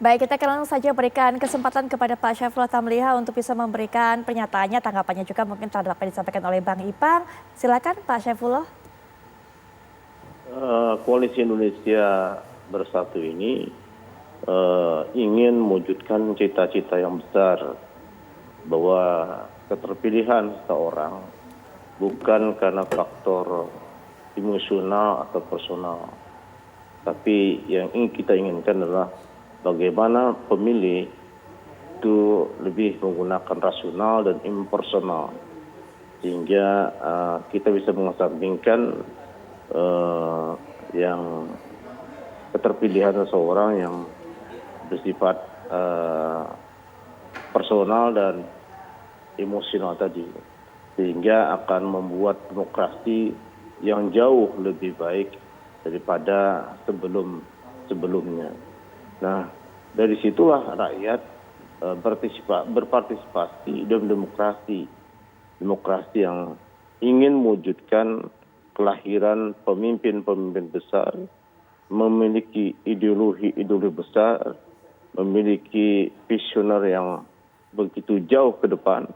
Baik, kita akan langsung saja berikan kesempatan kepada Pak Syafrul Tamliha untuk bisa memberikan pernyataannya, tanggapannya juga mungkin terhadap apa yang disampaikan oleh Bang Ipang. Silakan Pak Syafrul. Koalisi Indonesia Bersatu ini ingin mewujudkan cita-cita yang besar bahwa keterpilihan seseorang bukan karena faktor emosional atau personal, tapi yang kita inginkan adalah bagaimana pemilih itu lebih menggunakan rasional dan impersonal, sehingga kita bisa mengesampingkan yang keterpilihan seseorang yang bersifat personal dan emosional tadi, sehingga akan membuat demokrasi yang jauh lebih baik daripada sebelumnya. Nah, dari situlah rakyat berpartisipasi dalam demokrasi yang ingin mewujudkan kelahiran pemimpin-pemimpin besar, memiliki ideologi besar, memiliki visioner yang begitu jauh ke depan,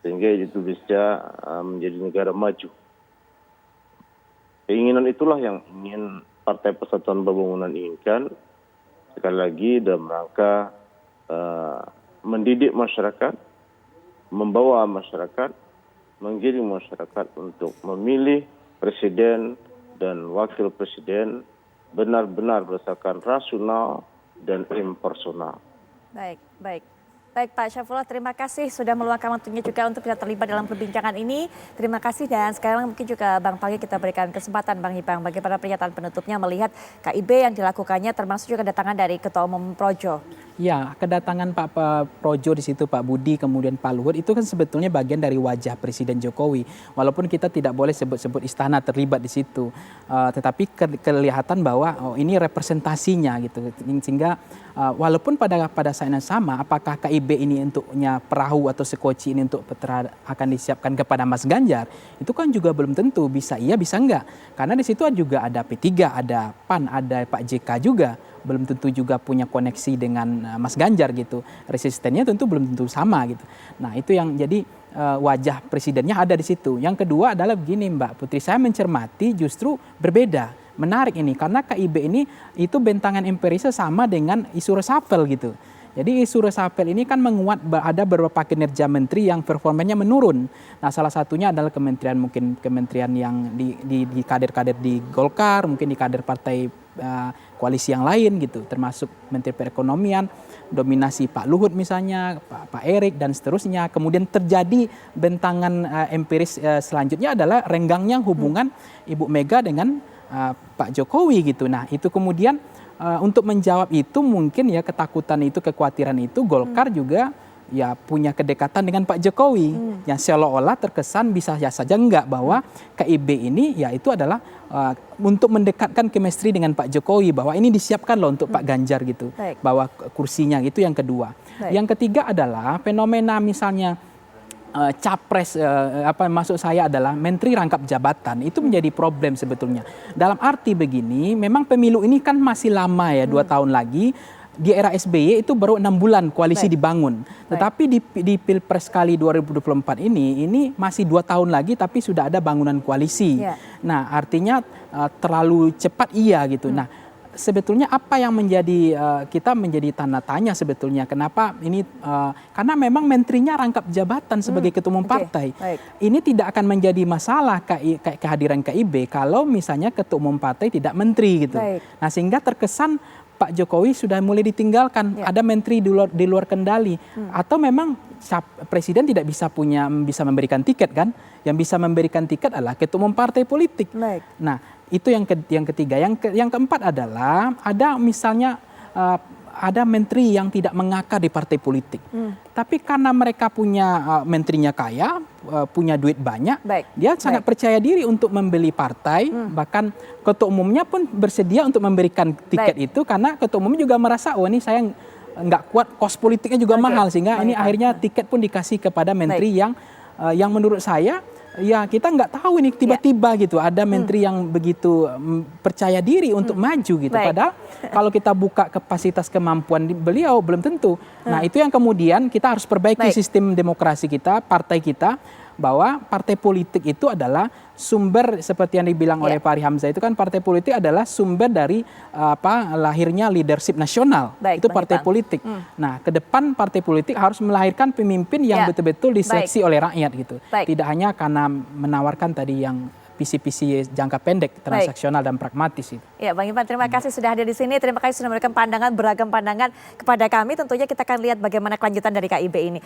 sehingga itu bisa menjadi negara maju. Keinginan itulah yang ingin Partai Persatuan Pembangunan inginkan, sekali lagi dalam rangka mendidik masyarakat, membawa masyarakat, menggiring masyarakat untuk memilih presiden dan wakil presiden benar-benar berdasarkan rasional dan impersonal. Baik Pak Syafrul, terima kasih sudah meluangkan waktunya juga untuk bisa terlibat dalam perbincangan ini. Terima kasih, dan sekarang mungkin juga Bang Pagi kita berikan kesempatan Bang Ipang bagaimana pernyataan penutupnya melihat KIB yang dilakukannya, termasuk juga kedatangan dari Ketua Umum Projo. Ya, kedatangan Pak Projo di situ, Pak Budi, kemudian Pak Luhut, itu kan sebetulnya bagian dari wajah Presiden Jokowi. Walaupun kita tidak boleh sebut-sebut istana terlibat di situ, tetapi kelihatan bahwa ini representasinya gitu, sehingga walaupun pada saat yang sama, apakah KIB ini untuknya perahu atau sekoci ini untuk akan disiapkan kepada Mas Ganjar, itu kan juga belum tentu, bisa iya bisa enggak, karena di situ juga ada P3, ada PAN, ada Pak JK juga. Belum tentu juga punya koneksi dengan Mas Ganjar gitu. Resistennya tentu belum tentu sama gitu. Nah, itu yang jadi wajah presidennya ada di situ. Yang kedua adalah begini Mbak Putri, saya mencermati justru berbeda. Menarik ini karena KIB ini itu bentangan empirisnya sama dengan isu reshuffle gitu. Jadi isu reshuffle ini kan menguat, ada beberapa kinerja menteri yang performanya menurun. Nah, salah satunya adalah kementerian yang di kader-kader di Golkar, mungkin di kader partai koalisi yang lain gitu, termasuk Menteri Perekonomian, dominasi Pak Luhut misalnya, Pak Erik dan seterusnya. Kemudian terjadi bentangan empiris selanjutnya adalah renggangnya hubungan Ibu Mega dengan Pak Jokowi gitu. Nah, itu kemudian untuk menjawab itu mungkin ya ketakutan itu, kekhawatiran itu, Golkar juga ya punya kedekatan dengan Pak Jokowi yang seolah-olah terkesan bisa saja enggak bahwa KIB ini ya itu adalah untuk mendekatkan chemistry dengan Pak Jokowi, bahwa ini disiapkan loh untuk Pak Ganjar gitu. Bahwa kursinya itu yang kedua. Yang ketiga adalah fenomena misalnya capres, maksud saya adalah menteri rangkap jabatan, itu menjadi problem sebetulnya. Dalam arti begini, memang pemilu ini kan masih lama ya, 2 tahun lagi. Di era SBY itu baru 6 bulan koalisi dibangun. Tetapi di Pilpres kali 2024 ini masih 2 tahun lagi tapi sudah ada bangunan koalisi. Nah, artinya terlalu cepat iya gitu. Nah, sebetulnya apa yang kita menjadi tanda tanya sebetulnya kenapa ini, karena memang menterinya rangkap jabatan sebagai ketua umum partai. Ini tidak akan menjadi masalah kehadiran KIB kalau misalnya ketua umum partai tidak menteri gitu. Nah, sehingga terkesan Pak Jokowi sudah mulai ditinggalkan, ada menteri di luar kendali, atau memang presiden tidak bisa memberikan tiket kan? Yang bisa memberikan tiket adalah ketua umum partai politik. Nah, itu yang ketiga. Yang keempat adalah ada misalnya ada menteri yang tidak mengakar di partai politik. Tapi karena mereka punya menterinya kaya, punya duit banyak, dia sangat percaya diri untuk membeli partai, bahkan ketua umumnya pun bersedia untuk memberikan tiket itu karena ketua umum juga merasa, oh ini saya nggak kuat, kos politiknya juga mahal, sehingga ini akhirnya tiket pun dikasih kepada menteri yang menurut saya Ya, kita nggak tahu ini tiba-tiba gitu ada menteri yang begitu percaya diri untuk maju gitu. Baik. Padahal kalau kita buka kapasitas kemampuan beliau belum tentu. Nah, itu yang kemudian kita harus perbaiki Baik. sistem demokrasi kita, partai kita, bahwa partai politik itu adalah sumber seperti yang dibilang oleh Fahri Hamzah itu kan partai politik adalah sumber dari lahirnya leadership nasional. Baik, Itu Bang partai Ipang. politik. Nah, ke depan partai politik harus melahirkan pemimpin yang betul-betul diseleksi oleh rakyat gitu. Baik. Tidak hanya karena menawarkan tadi yang visi-visi jangka pendek, transaksional dan pragmatis itu. Ya, Bang Ipan, terima kasih sudah hadir di sini. Terima kasih sudah memberikan pandangan, beragam pandangan kepada kami. Tentunya kita akan lihat bagaimana kelanjutan dari KIB ini.